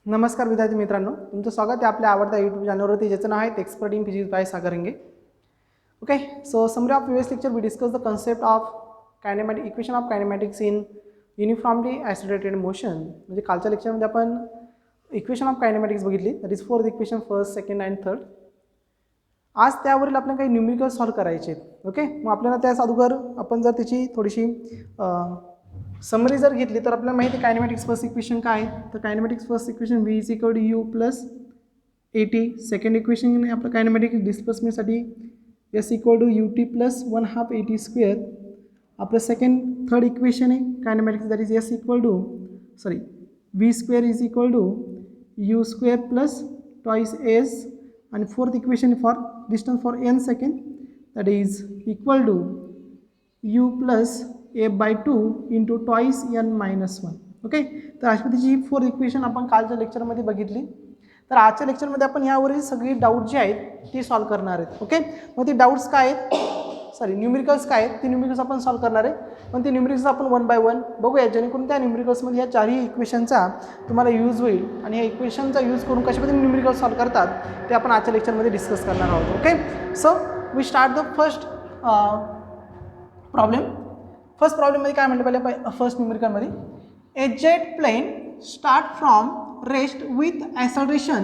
नमस्कार विद्यार्थी मित्रांनो, तुमचं स्वागत आहे आपल्या आवडत्या यूट्यूब चॅनलवरती ज्याचं नाव आहे expert in physics by Sagar Range. Okay, so summary of previous lecture we discuss the concept of kinematic equation of kinematics in uniformly accelerated motion. म्हणजे कालच्या लेक्चरमध्ये आपण इक्वेशन ऑफ कायनेमॅटिक्स बघितली, that is fourth equation, first, second and third. आज त्यावरील आपल्याला काही numerical solve करायचे आहेत. ओके, मग आपल्याला त्या अगोदर आपण जर त्याची थोडीशी समरी जर घेतली तर आपल्याला माहिती आहे कायनेमॅटिक्स फर्स्ट इक्वेशन काय आहे. तर kinematics first equation v is equal to u plus at. Second equation आहे आपलं कायनेमॅटिक्स डिस्प्लेसमेंटसाठी s equal to ut plus 1/2 at square. आपलं सेकंड थर्ड इक्वेशन आहे kinematics, that is s equal to v square is equal to u square plus twice s. आणि fourth equation for distance for n second, that is equal to u plus a/2 into twice n-1. Okay, तर अशा पद्धतीची ही fourth equation आपण कालच्या लेक्चरमध्ये बघितली. तर आजच्या लेक्चरमध्ये आपण यावरील सगळी डाऊट जी आहेत ती सॉल्व करणार आहेत. ओके, मग ती डाऊट्स काय आहेत, न्यूमेरिकल्स काय आहेत, ती न्यूमेरिकल्स आपण सॉल्व करणार आहे. पण ती न्यूमेरिकल्स आपण वन बाय वन बघूया, जेणेकरून त्या न्यूमेरिकल्समध्ये या चारही इक्वेशनचा तुम्हाला यूज होईल. आणि या इक्वेशनचा यूज करून कशा पद्धतीने न्यूमेरिकल्स सॉल्व करतात ते आपण आजच्या लेक्चरमध्ये डिस्कस करणार आहोत. Okay, so we start the first problem. First प्रॉब्लेममध्ये काय म्हटलं पहिले, फर्स्ट न्यूमेरिकलमध्ये a jet plane start from rest with acceleration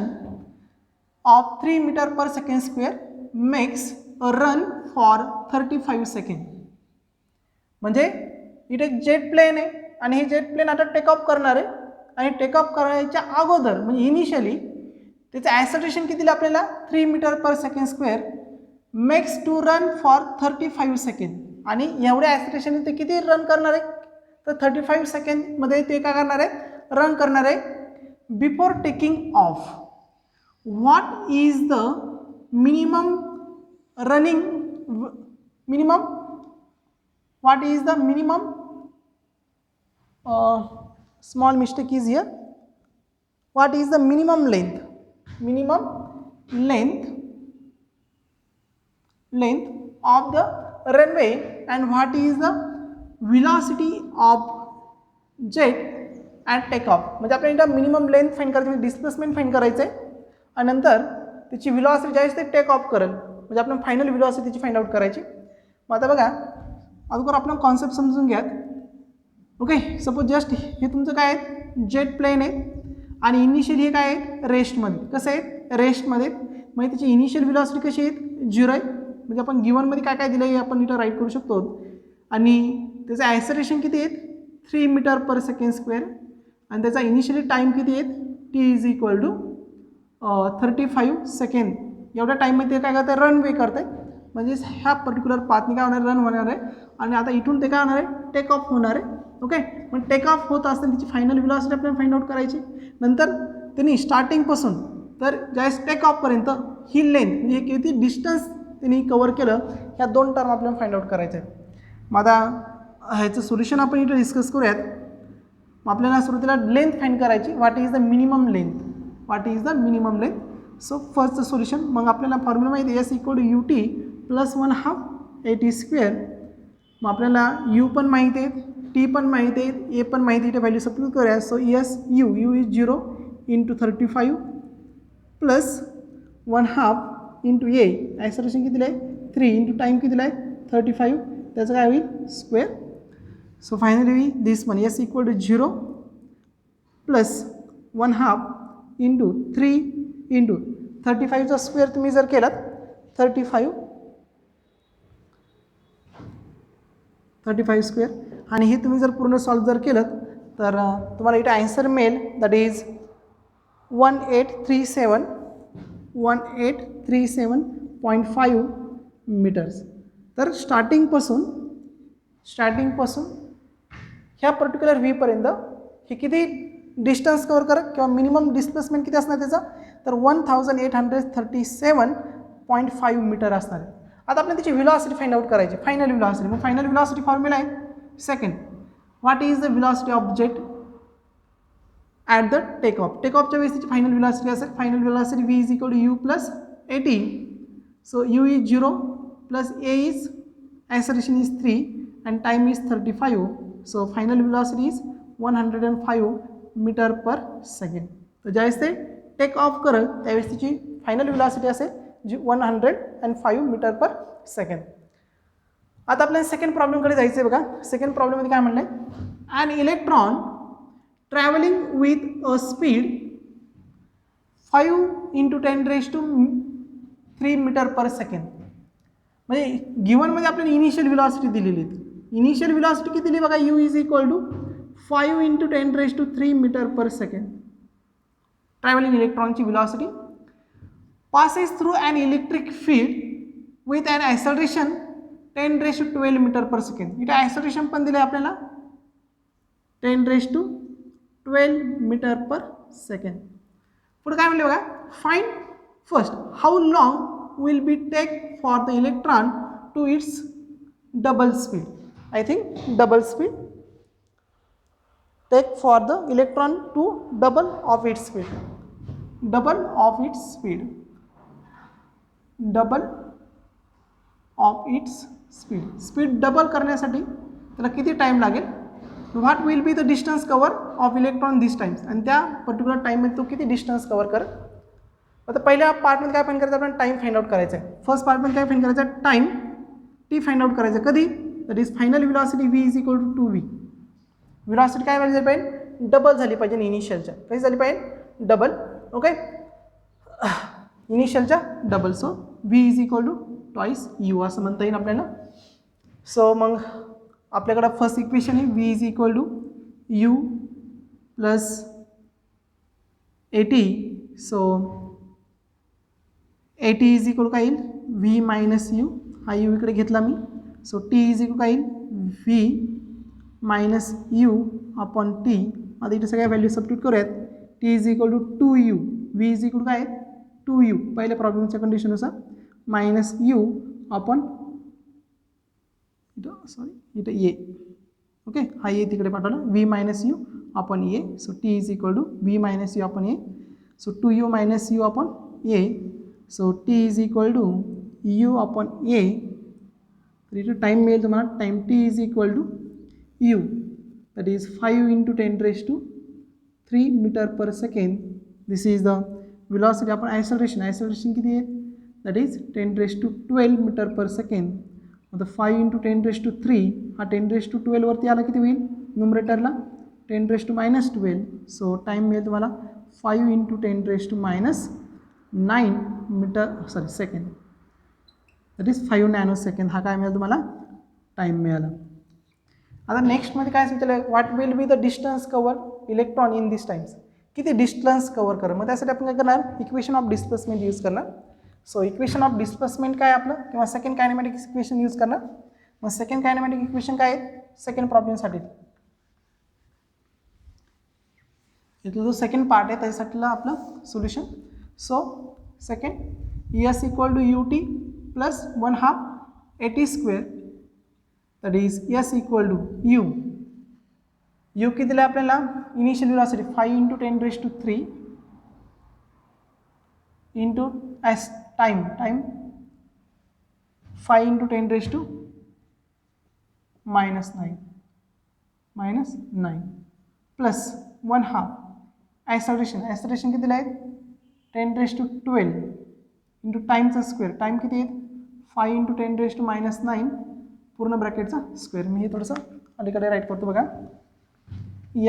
of 3 metre per second square makes a run for 35 second. म्हणजे इथे जेट प्लेन आहे आणि हे जेट प्लेन आता टेक ऑफ करणार आहे. आणि टेक ऑफ करायच्या अगोदर म्हणजे इनिशियली त्याचं ॲक्सलरेशन किती दिलं आपल्याला, 3 metre per second square makes to run for 35 second. आणि एवढ्या ॲक्सलरेशन ते किती रन करणार आहे, तर 35 सेकंडमध्ये ते काय करणार आहे, रन करणार आहे. Before taking of what is the minimum running what is the minimum small mistake is here, what is the minimum length of the runway and what is the velocity of jet at takeoff. म्हणजे आपल्याला इथं minimum length find करायची, displacement find करायचं आहे आणि नंतर त्याची velocity ज्यावेळेस ते टेक ऑफ करेल म्हणजे आपण फायनल व्हेलॉसिटीची फाइंड आउट करायची. मग आता बघा, अगोदर आपण कॉन्सेप्ट समजून घ्यात. ओके, सपोज जस्ट हे तुमचं काय आहे, जेट प्लेन आहे आणि इनिशियली हे काय आहे, रेस्टमध्ये. कसं आहे, रेस्टमध्ये. म्हणजे त्याची इनिशियल व्हेलॉसिटी कशी आहे, 0 आहे. म्हणजे आपण गिवनमध्ये काय काय दिलं आहे आपण इथं राईट करू शकतो. आणि त्याचं ॲक्सलरेशन किती आहे, 3 मीटर पर सेकंड स्क्वेअर. आणि त्याचा इनिशियली टाईम किती आहे, t is equal to 35 second. एवढ्या टाईममध्ये ते काय करतं, रन वे करत आहे. म्हणजे ह्या पर्टिक्युलर पाथने काय होणार, रन होणार आहे. आणि आता इथून ते काय होणार आहे, टेक ऑफ होणार आहे. ओके, पण टेक ऑफ होत असताना त्याची फायनल व्हेलॉसिटी आपल्याला फाइंड आउट करायची. नंतर त्यांनी स्टार्टिंगपासून तर ज्यावेळेस टेक ऑफपर्यंत ही लेंथ म्हणजे किती डिस्टन्स त्यांनी कवर केलं, ह्या दोन टर्म आपल्याला फाइंड आउट करायचं आहे. मग आता ह्याचं सोल्युशन आपण इथं डिस्कस करूयात. मग आपल्याला सुरुवातीला लेंथ फाइंड करायची, what is the minimum length. So first solution, मग आपल्याला फॉर्म्युला माहिती आहे, s equal to ut plus 1/2 at square. मग आपल्याला u पण माहिती आहे, t पण माहिती आहे, a पण माहिती आहे, इथे व्हॅल्यू सबस्टिट्यूट करूया. So u is 0 into 35 plus 1/2 into a, acceleration किती आहे, 3 इंटू टाईम किती आहे, 35. त्याचं काय होईल, square. So finally this one s equal to 0 plus 1/2 into 3 into 35चा स्क्वेअर तुम्ही जर केलात 35 स्क्वेअर. आणि हे तुम्ही जर पूर्ण सॉल्व जर केलं तर तुम्हाला इथे आन्सर मिळेल, दॅट इज 1837.5 मीटर्स. तर स्टार्टिंगपासून ह्या पर्टिक्युलर व्हीपर्यंत हे किती डिस्टन्स कवर करा किंवा मिनिमम डिस्प्लेसमेंट किती असणार त्याचा, तर 1837.5 मीटर असणार आहे. आता आपण त्याची व्हेलॉसिटी फाइंड आउट करायची, फायनल व्हेलॉसिटी. मग फायनल व्हेलॉसिटी फॉर्म्युला आहे second, what is the velocity of jet at the take off. Take ऑफच्या वेळेस त्याची फायनल व्हेलॉसिटी असेल, final velocity v is equal to u plus 18. So u is 0 plus a is acceleration is 3 and time is 35. So final velocity is 105 meter per second. तर ज्यावेळेस ते take off करेल त्यावेळेस तिची फायनल व्हेलॉसिटी असेल जी 105 metre per second. आता आपल्याला second प्रॉब्लेमकडे जायचं आहे बघा. सेकंड प्रॉब्लेममध्ये काय म्हणलं आहे, an electron travelling with a speed 5 × 10⁻³ metre per second. म्हणजे गिव्हनमध्ये आपल्याला इनिशियल व्हेलॉसिटी दिलेली आहे. इनिशियल व्हेलॉसिटी किती दिली बघा, u is equal to 5 × 10⁻³ metre per second. Travelling इलेक्ट्रॉनची velocity passes through an electric field with an acceleration 10⁻12 metre per second. इथे acceleration पण दिले आपल्याला 10⁻12 मीटर पर सेकंड. पुढे काय म्हणले बघा, find first how long will be take for the electron to its double speed. I think double speed take for the electron to double of its speed. Double of its speed, double of its speed. Speed double करण्यासाठी त्याला किती time लागेल, what will be the distance cover of electron this times. आणि त्या particular टाईममध्ये तो किती distance cover कर. आता पहिल्या पार्टमध्ये काय फाइंड करायचं, आपण टाईम फाइंड आउट करायचं आहे. फर्स्ट पार्टमध्ये काय फाइंड करायचं, टाईम टी फाइंड आउट करायचं. कधी, that is final velocity v is equal to 2v. Velocity काय झाली पाहिजे, डबल झाली पाहिजे इनिशियलच्या. कशी झाली पाहिजे, डबल. ओके, इनिशियलच्या double. So v is equal to twice u असं म्हणता येईल आपल्याला. सो मग आपल्याकडं फर्स्ट इक्वेशन आहे v is equal to u plus at. So at is equal काय येईल, v मायनस u. हा u इकडे घेतला मी. सो t इज इक्वल काय येईल, v minus u upon t. आता इथे सगळ्या व्हॅल्यू सबस्टिट्यूट करूयात. t इज इक्वल टू 2u, v इज इक्वल काय आहे 2u पहिल्या प्रॉब्लेमच्या कंडिशननुसार, मायनस u अपॉन इथं ए. ओके, हा ए तिकडे पाठवला, v minus u upon a. So t is equal to v minus u upon a. So 2u minus u upon a. So t is equal to u upon a. तर इथं time मिळेल तुम्हाला. Time t is equal to u, that is 5 × 10⁻³ metre per second. This is the velocity. आपण acceleration किती आहे, that is 10⁻12 metre per second. आता 5 × 10⁻³ हा 10⁻12 वरती आला किती होईल, न्यूमरेटरला 10⁻−12. सो टाईम मिळेल तुम्हाला 5 × 10⁻9 metre second, that is 5 nanosecond. हा काय मिळेल तुम्हाला, टाईम मिळाला. आता नेक्स्टमध्ये काय सांगितलं, what will be the distance cover electron in this times. किती डिस्टन्स कवर करा. मग त्यासाठी आपण काय करणार, इक्वेशन ऑफ डिस्प्लेसमेंट यूज करणार. सो इक्वेशन ऑफ डिस्प्लेसमेंट काय आपलं, किंवा सेकंड कायनेमॅटिक इक्वेशन यूज करणार. मग सेकंड कायनेमॅटिक इक्वेशन काय आहे सेकंड प्रॉब्लेमसाठी. इथला जो सेकंड पार्ट आहे त्याच्यासाठीला आपलं solution. So second s equal to ut plus 1/2 at², that is s equal to u. u किती दिलं आपल्याला, initial velocity 5 × 10⁻³ into s time 5 × 10⁻9 plus 1/2 acceleration किती दिलं आहे 10⁻12 इंटू टाईमचा स्क्वेअर. टाईम किती आहे 5 × 10⁻9 पूर्ण ब्रॅकेटचा स्क्वेअर. मी हे थोडंसं अलीकडे राईट करतो बघा.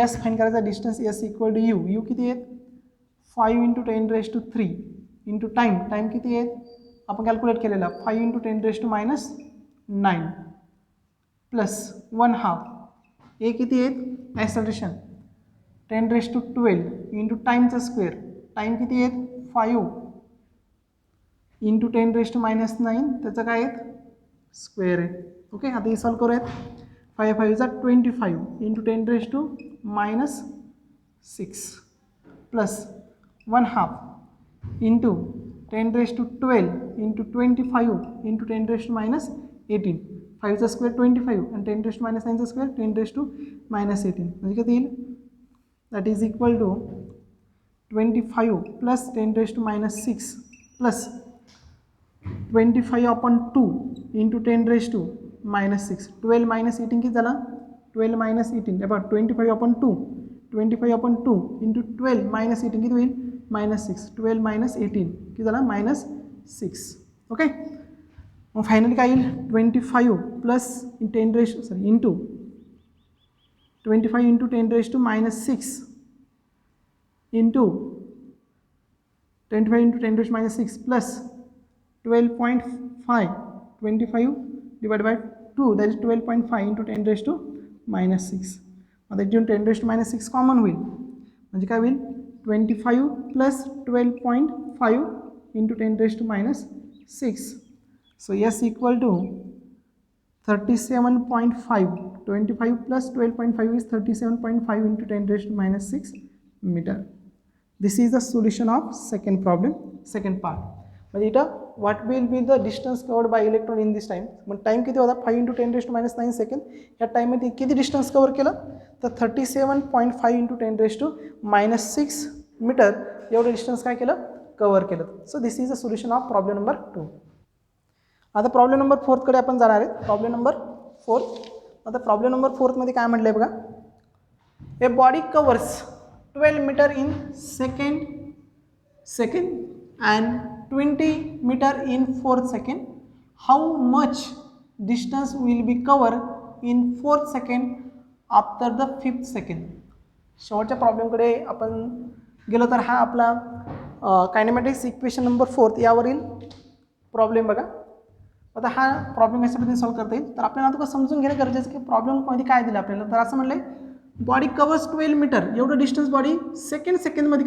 एस फाईन करायचा, distance s equal to u किती आहेत 5 × 10⁻³ इंटू टाईम किती आहेत आपण कॅल्क्युलेट केलेला 5 × 10⁻9 प्लस 1/2 ए किती आहेत ॲक्सेलरेशन 10⁻12 इंटू टाईमचा स्क्वेअर. टाईम किती आहेत 5 इंटू 10⁻9 त्याचं काय आहेत स्क्वेअर आहे. ओके, आता हे सॉल्व करूयात. 5 5 = 25 into 10⁻6 plus 1/2 into 10⁻12 into 25 into 10⁻18. 5चा स्क्वेअर 25 आणि 10⁻9चा स्क्वेअर 10⁻18 म्हणजे किती येईल that is equal to 25 plus 10⁻6 plus 25/2 into 10⁻6. 12 - 18 किती झाला 12 - 18 बघा 25/2 25/2 इंटू 12 मायनस 18 किती होईल -6. 12 मायनस 18 किती झाला -6. ओके, मग फायनली काय येईल 25 plus 10 into 25 into 10⁻6 into 25 into 10⁻6 plus 12.5 25 divided by 2 that is 12.5 into 10⁻6. आता इथून 10⁻6 कॉमन होईल म्हणजे काय होईल 25 plus 12.5 into 10⁻6. So s equal to 37.5. 25 plus 12.5 is 37.5 into 10⁻6 meter. This is the solution of second problem, second part. म्हणजे इथं what will be the distance covered by electron in this time. मग time किती होता 5 into 10⁻9 second. या टाईममध्ये किती distance cover केलं तर 37.5 into 10⁻6 मीटर एवढं डिस्टन्स काय केलं कव्हर केलं. So this is the solution of problem number 2. आता प्रॉब्लेम नंबर 4 कडे आपण जाणार आहे. Problem number 4. आता प्रॉब्लेम नंबर 4 मध्ये काय म्हटलंय बघा, a body covers 12 metre in second and 20 meter in 4 second. How much distance will be covered in 4 second after the 5th second. शेवटच्या प्रॉब्लेमकडे आपण गेलो तर हा आपला कायनेमॅटिक्स इक्वेशन नंबर 4 यावरील प्रॉब्लेम बघा. आता हा प्रॉब्लेम कशा पद्धतीने सॉल्व्ह करता येईल तर आपल्याला आता समजून घेणं गरजेचं की प्रॉब्लेममध्ये काय दिलं आपल्याला. तर असं म्हणलंय बॉडी कवर्स 12 मीटर एवढं डिस्टन्स बॉडी सेकंडमध्ये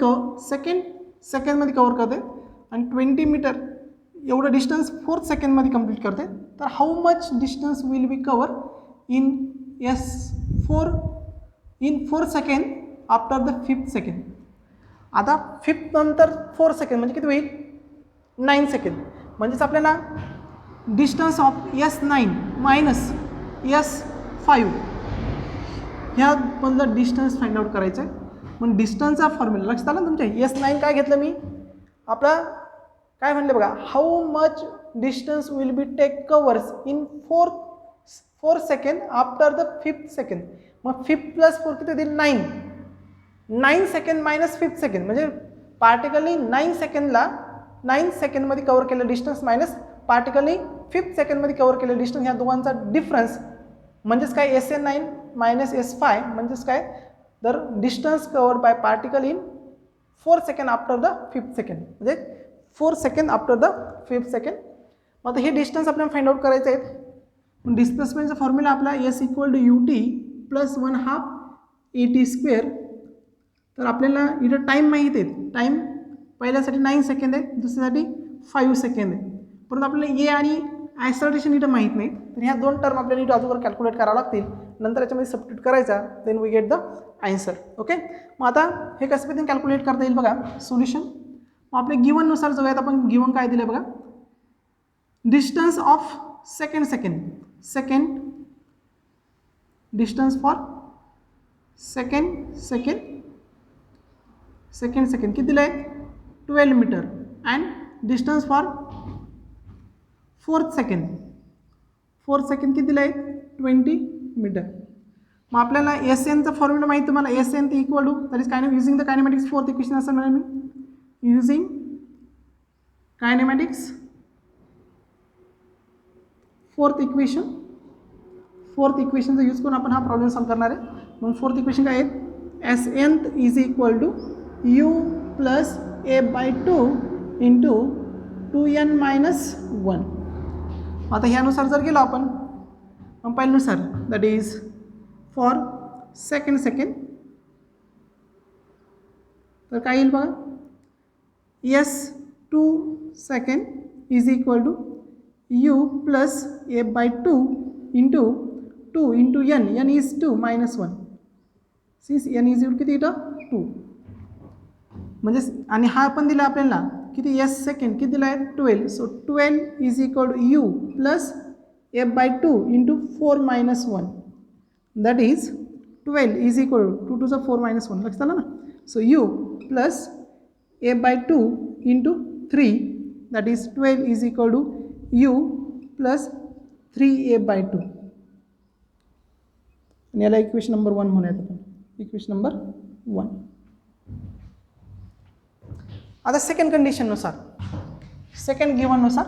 कव्हर करते आणि 20 मीटर एवढं डिस्टन्स 4 सेकंडमध्ये कंप्लीट करते. तर how much distance will B cover in 4 second after the 5th second. आता 5th नंतर 4 सेकंड म्हणजे किती होईल 9 सेकंड. म्हणजेच आपल्याला distance of S9 minus S5 ह्या मधलं डिस्टन्स फाइंड आउट करायचं आहे. मग डिस्टन्सचा फॉर्म्युला लक्षात आला तुमच्या. S9 काय घेतलं मी आपला काय म्हणले बघा, how much distance will be take covers in 4 second after the 5th second. मग 5 प्लस 4 किती देईल 9 सेकंड मायनस 5th सेकंड म्हणजे पार्टिकलनी 9 सेकंडमध्ये कव्हर केलेलं डिस्टन्स मायनस पार्टिकलनी 5th सेकंडमध्ये कव्हर केलेलं डिस्टन्स ह्या दोघांचा डिफरन्स म्हणजेच काय SN9 मायनस S5 म्हणजेच काय तर distance covered bye particle in 4 second after the 5th second म्हणजे 4 second after the 5th second. मग आता हे डिस्टन्स आपल्याला फाइंड आउट करायचं आहे. डिस्प्लेसमेंटचा फॉर्म्युला आपला S equal to UT plus 1/2 AT². तर आपल्याला इथं टाईम माहीत आहे. टाईम पहिल्यासाठी 9 सेकंड आहे, दुसऱ्यासाठी 5 सेकंड आहे. परंतु आपल्याला ए आणि ॲक्सलरेशन इथं माहीत नाही. तर ह्या दोन टर्म आपल्याला इथं अगोदर कॅल्क्युलेट करावं लागतील. नंतर याच्यामध्ये सबस्टिट्यूट करायचा, then we get the answer. Okay, मग आता हे कसं पद्धतीने कॅल्क्युलेट करता येईल बघा सोल्युशन. मग आपल्या गिवननुसार जाऊयात आपण. गिवन काय दिलं बघा, distance of second distance for second किती दिलं आहे 12 metre and distance for 4th second किती दिलं आहे 20 मीटर. मग आपल्याला SNचा फॉर्म्युला माहिती तुम्हाला. SN equal to that is using the kinematics 4th equation असं म्हणेल मी. युझिंग कायनेमॅटिक्स 4th इक्वेशनचा यूज करून आपण हा प्रॉब्लेम सॉल्व करणार आहे. मग 4th इक्वेशन काय आहे SN is equal to U plus A/2 into 2n minus 1. आता ह्यानुसार जर गेलो आपण पहिल्यानुसार दॅट इज फॉर सेकंड तर काय येईल बघा S2 second is equal to U plus A/2 into 2 into n is 2 minus 1. Since n is किती इथं 2 म्हणजे आणि हा पण दिला आपल्याला किती S सेकंड किती दिला आहे 12. So 12 is equal to U plus A/2 into 4 minus 1 that is 12 is equal to 2 to 4 minus 1. लक्षात आलं ना. So U plus A/2 into 3 that is 12 is equal to U plus 3A/2. आणि याला equation number 1 म्हणूयात आपण. Equation number 1. आता second कंडिशननुसार, second गिव्हननुसार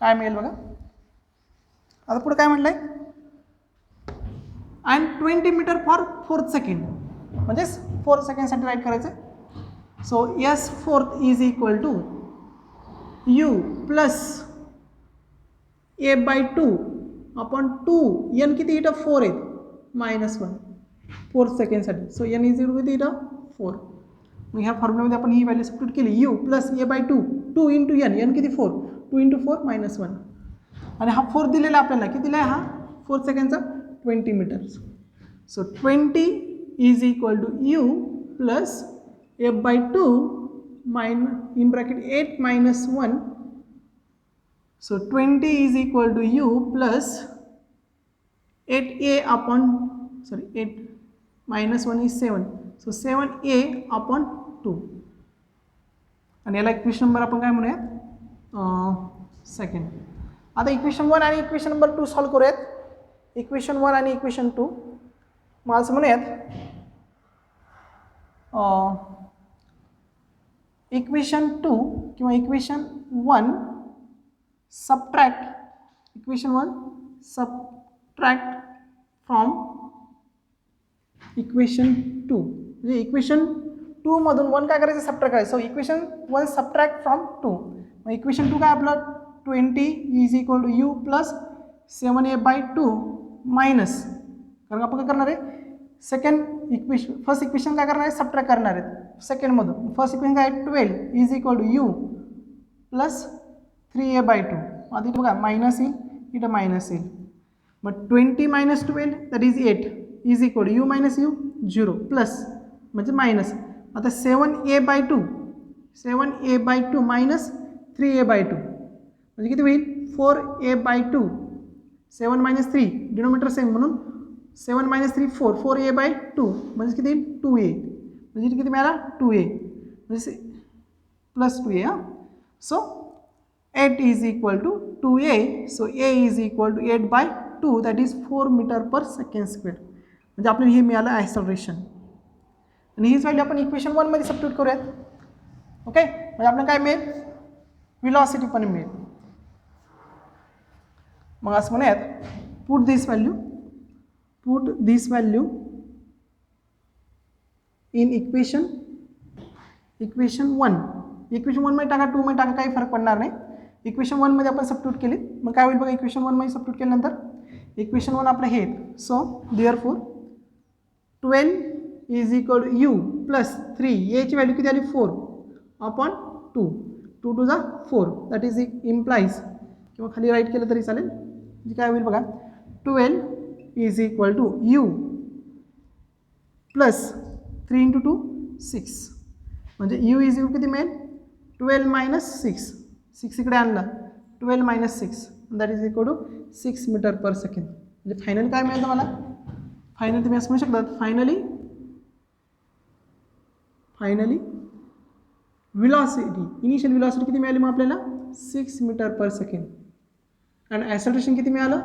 काय मिळेल बघा. आता पुढे काय म्हटलंय, अँड 20 मीटर फॉर 4 सेकंड, म्हणजेच 4 सेकंडसाठी राईट करायचं. So s fourth is equal to u plus a by 2 upon 2, n किती इथं 4 आहेत, -1 4 सेकंडसाठी. सो एन इज इक्वल किती इथं 4. मग ह्या फॉर्म्युल्यामध्ये आपण ही व्हॅल्यू सबस्टिट्यूट केली, u plus a by 2, 2 into n, n किती 4, 2 इंटू 4 -1. आणि हा 4 दिलेला आपल्याला, किती दिला आहे हा 4 सेकंडचा 20 metres. So 20 is equal to u plus a by 2 in bracket 8 -1. So 20 is equal to u plus 8a upon 8 -1 is 7. So 7a upon 2. आणि याला इक्वेशन नंबर आपण काय म्हणूयात, सेकंड. आता इक्वेशन 1 आणि इक्वेशन नंबर 2 सॉल्व करूयात. इक्वेशन 1 आणि equation 2 मग असं म्हणूयात, इक्वेशन 2 किंवा equation 1 subtract, equation 1 subtract from equation 2. म्हणजे इक्वेशन 2 मधून 1 काय करायचं, सबट्रॅक्ट करायचं. So equation 1 subtract from 2. मग इक्वेशन 2 काय आपलं, 20 is equal to u plus 7a by 2 minus, कारण आपण काय करणार आहे, सेकंड इक्वेशन, फर्स्ट इक्वेशन काय करणार आहे, सबट्रॅक्ट करणार आहेत सेकंडमधून. फर्स्ट इक्वेशन काय आहे, 12 is equal to u plus 3a by 2. आता इथं बघा मायनस येईल, इथं मायनस येईल. मग 20 minus 12 that is 8 is equal to u minus u 0 plus म्हणजे मायनस. आता 7a by 2, 7a by 2 minus 3a by 2 म्हणजे किती होईल, 4a bye 2. 7 minus 3 denominator same म्हणून 7 मायनस 3 4, 4a बाय 2 म्हणजे किती, 2a. म्हणजे किती मिळाला, 2a म्हणजे प्लस 2a. हां, so 8 is equal to 2a. So a is equal to 8 by 2, that is 4 meter per second square. म्हणजे आपल्याला हे मिळालं ॲक्सलरेशन. आणि हीच व्हॅल्यू आपण इक्वेशन 1 मध्ये सबस्टिट्यूट करूयात. ओके, म्हणजे आपल्याला काय मिळेल, व्हेलॉसिटी पण मिळेल. मग असं म्हणूयात, put this value in equation 1. Equation 1 मध्ये टाका, 2 मध्ये टाका, काही फरक पडणार नाही. इक्वेशन 1 मध्ये आपण सबस्टिट्यूट केली, मग काय होईल बघा, इक्वेशन 1 मध्ये सबस्टिट्यूट केल्यानंतर इक्वेशन 1 आपलं हे. So therefore 12 is equal to u plus 3, याची व्हॅल्यू किती आली, 4 अपॉन 2, 2 टू जा 4, दॅट इज इम्प्लाइज, किंवा खाली राईट केलं तरी चालेल. म्हणजे काय होईल बघा, 12 is equal to u plus 3 into 2 6, म्हणजे यू इज इक्वल किती मिळेल, 12 मायनस 6, 6 इकडे आणला, 12 minus 6 that is equal to 6 metre per second. म्हणजे फायनल काय मिळेल तुम्हाला, फायनल तुम्ही असं म्हणू शकता, फायनली व्हेलॉसिटी, इनिशियल व्हेलॉसिटी किती मिळाली मग आपल्याला, 6 मीटर पर सेकंड. आणि ॲक्सेलरेशन किती मिळालं,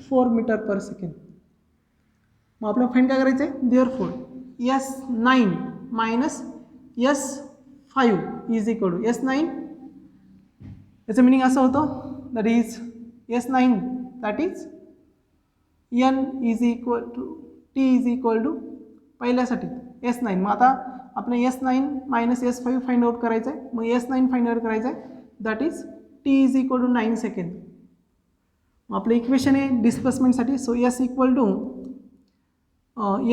4 मीटर पर सेकंड. मग आपल्याला फाईंड काय करायचं आहे, therefore S9 minus S5 is equal to S9, याचं मिनिंग असं होतं, that is S9 that is N is equal to T is equal to पहिल्यासाठी S9. मग आता आपण S9 minus S5 find out करायचं आहे. मग S9 फाइंड आउट करायचं आहे, that is T is equal to 9 second. मग आपलं इक्वेशन आहे डिस्प्लेसमेंटसाठी. So S equal to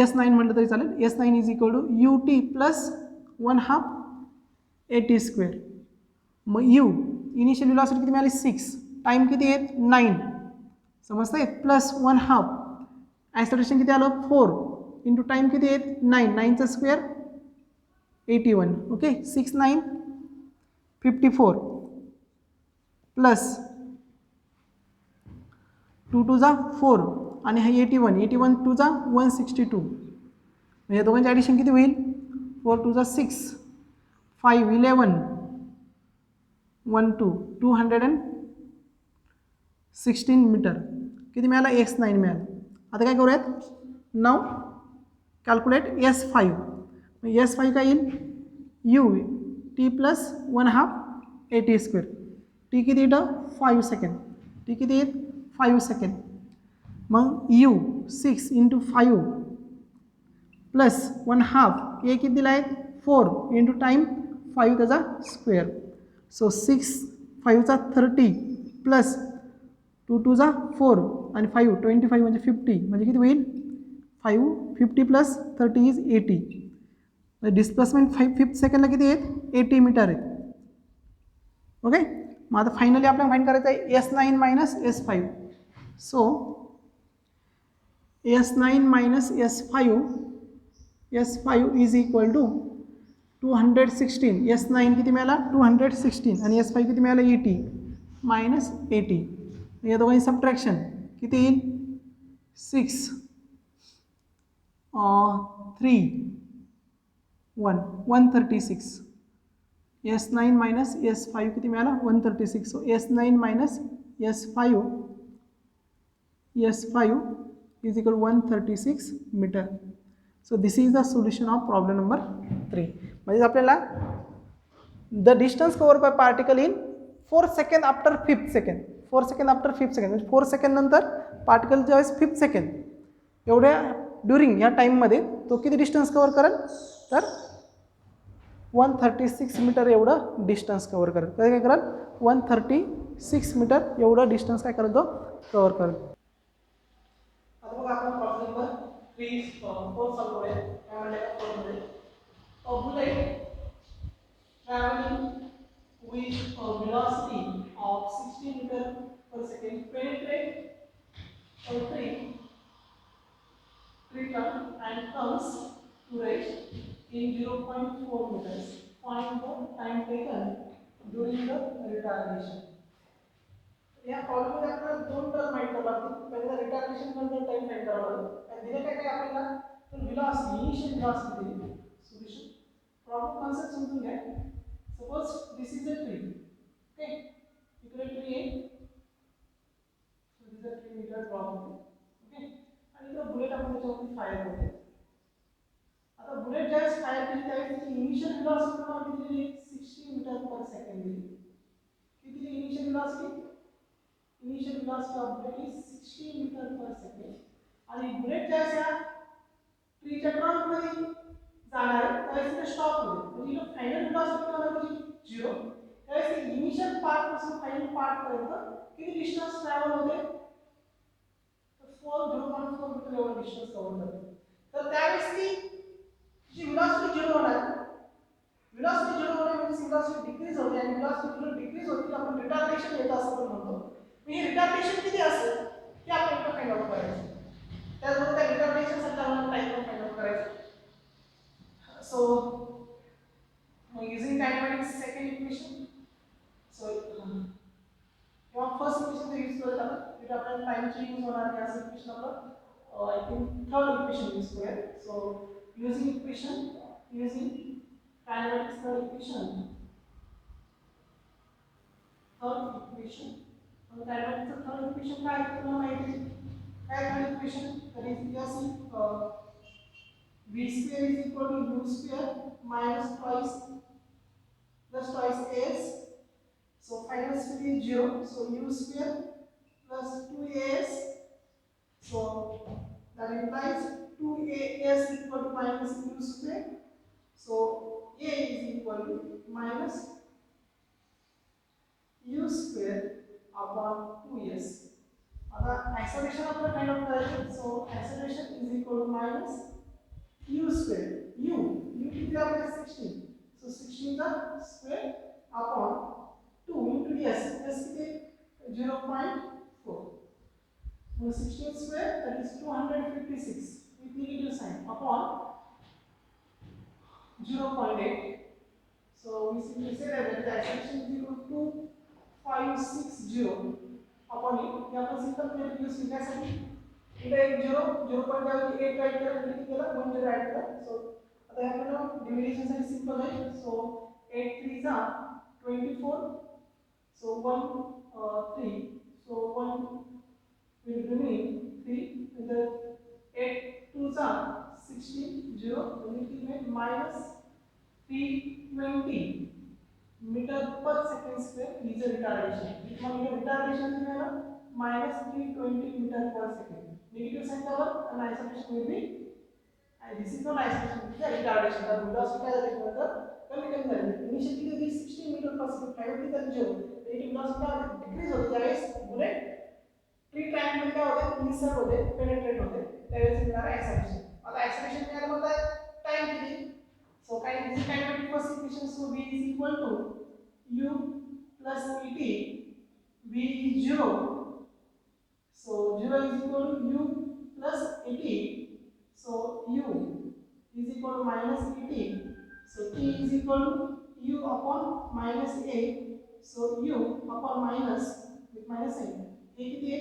S9 म्हटलं तरी चालेल. S9 is equal to UT plus 1/2 AT square. मग U इनिशियल व्हेलॉसिटी किती मिळाली, 6, टाईम किती आहेत 9, समजतंय, प्लस 1/2 ॲक्सेलरेशन किती आलं 4 इंटू टाईम किती आहेत 9, 9चा स्क्वेअर 81. ओके, 6 9 54 प्लस 2 2 जा 4 आणि हा 81, 81 2 जा 162. म्हणजे दोघांची ॲडिशन किती होईल, 4 2 जा 6, 5 11 1 2 216 मीटर किती मिळाला, X9 मिळालं. आता काय करूयात, नाव कॅल्क्युलेट S5. S5 काय येईल U T plus 1/2 AT square. T किती येतं 5 सेकंड. टी किती येत 5 सेकंड. मग U 6 × 5 प्लस 1/2 ए किती दिला आहे 4 × टाईम 5 त्याचा स्क्वेअर. सो 6 5चा 30 प्लस 2 2 4 आणि 5 25 म्हणजे 50 म्हणजे किती होईल 50 प्लस 30 इज 80. डिस्प्लेसमेंट 5 सेकंडला किती आहेत 80 मीटर आहेत. ओके. मग आता फायनली आपल्याला फाईंड करायचं आहे S9 minus S5. So S9 minus S5 is equal to 216. S9 किती मिळाला 216 आणि S5 किती मिळाला 80 मायनस 80. या दोघांची सबट्रॅक्शन किती येईल 6 3 1 136. S9 मायनस S5 किती मिळाला 136. So S9 minus S5 is equal to 136 metre. So this is the solution of problem number 3. म्हणजे आपल्याला the distance cover by particle in 4 second after 5th second. 4 second after 5th second म्हणजे 4 second नंतर particle ज्यावेळेस 5th second एवढ्या during ह्या टाईममध्ये तो किती डिस्टन्स कव्हर करेल तर 136 मीटर एवढं डिस्टन्स कव्हर करेल. काय करेल 136 मीटर एवढं डिस्टन्स काय करेल तो कव्हर करेल. आता बघा आपण प्रॉब्लेम नंबर 3 4 सॉल्व्ह करूया. काय म्हणले का 4 मध्ये a bullet traveling with a velocity of 60 meter per second penetrate a tree trunk and comes to rest in 0.4 meters. Find the time taken during the retardation. या प्रॉब्लेम मध्ये आपल्याला दोन term माहित करावं लागतील. पहिला रिटार्डेशन नंतर टाइम फाइंड करावं लागेल. आणि दिले काय काय आपल्याला तर व्हेलॉसिटी इनिशियल व्हेलॉसिटी दिली. सोल्युशन प्रॉब्लेम कन्सेप्ट समजून घ्या. Suppose this is a tree. Okay इकडे ट्री आहे. So this is a tree metre problem. Okay आणि इकडे बुलेट आपण त्याच्यावरती फायर करतो. आता बुलेट ज्यावेळेस फायर केली त्यावेळेस त्याची इनिशियल व्हेलॉसिटी तुम्हाला किती दिली 60 मीटर पर सेकंड दिली. किती दिली initial velocity initial velocity of bullet is 60 meter per second. आणि बुलेट ज्यावेळेस या ट्रीच्या ट्रंक मध्ये जाणार आहे त्यावेळेस ते स्टॉप होईल. म्हणजे इथं फायनल व्हेलॉसिटी होणार म्हणजे 0. त्यावेळेस इनिशियल पार्ट पासून फायनल पार्ट पर्यंत किती डिस्टन्स ट्रॅव्हल होते तर 0.4 मीटर एवढं डिस्टन्स कव्हर करते. तर त्यावेळेस जी व्हेलॉसिटी 0 होणार व्हेलॉसिटी 0 होणे म्हणजे व्हेलॉसिटी डिक्रीज होते आणि व्हेलॉसिटी डिक्रीज होती आपण रिटार्डेशन येतं असं पण म्हणतो. ही रिटार्डेशन किती असेल ते आपण फाइंड आउट करायचं. त्याचबरोबर त्या रिटार्डेशनसाठी आपण टाइम पण फाइंड आउट करायचं. So using kinematics second equation. So किंवा फर्स्ट इक्वेशन यूज करत आपण तिथे आपल्याला टाइमची यूज होणार आहे असं इक्वेशन आपलं I think third equation use करूया. So using kinematics third equation. And kinematics third equation काय आहे तुम्हाला माहिती आहे. काय third equation that is v square is equal to u square minus twice plus twice as. So final speed is 0. So u square plus 2as. So that implies 2as equal to minus u square. So a is equal to minus u square upon 2s. आता acceleration आपल्याला find out करायचं. So acceleration is equal to minus u square. u किती आपल्याला 16. So 16 चा square upon 2 into s. s किती 0.4. मग 16 square that is 256 with negative sign upon 0.8. So we simply say that the acceleration is equal to 2560 upon it. या आपण simple method use करण्यासाठी इथे 0.8 right करा किती केला 1 0 ऍड करा. सो आता हे आपण डिव्हिजन साठी सिंपल आहे. सो 8 3 जा 24. So 1 3. So 1 will remain 3 and the 8 2 जा 16 0 यूनिट में minus 320 metre per second square is retardation. कितना मीटर रिटार्डेशन है ना minus 320 metre per second. Negative sign का work and isolation will be and this is not isolation, this is a retardation. The velocity as a meter कमी कमी झाली. Initially ते 16 metre per second priority तर जो rate velocity decrease होते त्यावेळेस bullet tree triangle काय होते इन्सर्ट होते पेनिट्रेट होते त्यावेळेस मिळणार acceleration. आता acceleration मिळालं म्हणजे टाइम किती. So kinetic force equation, so V is equal to U plus Et. V is 0. So 0 is equal to U plus Et. So U is equal to minus Et. So T is equal to U upon minus A. So U upon minus with minus sign. A किती आहे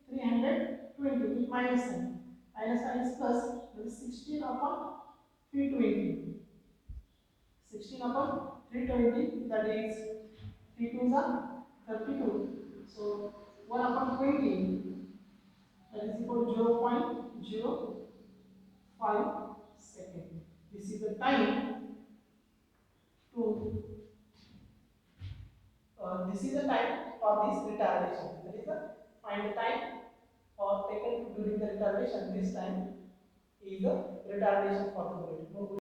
320 with minus sign. Minus plus that is 16 upon 320. 16 upon 320, that is 3 2s are 32. So 1 upon 20, that is equal to 0.05 second. This is the time to this is the time for this retardation. That is the find the time or taken during the retardation. This time is the retardation for the bullet.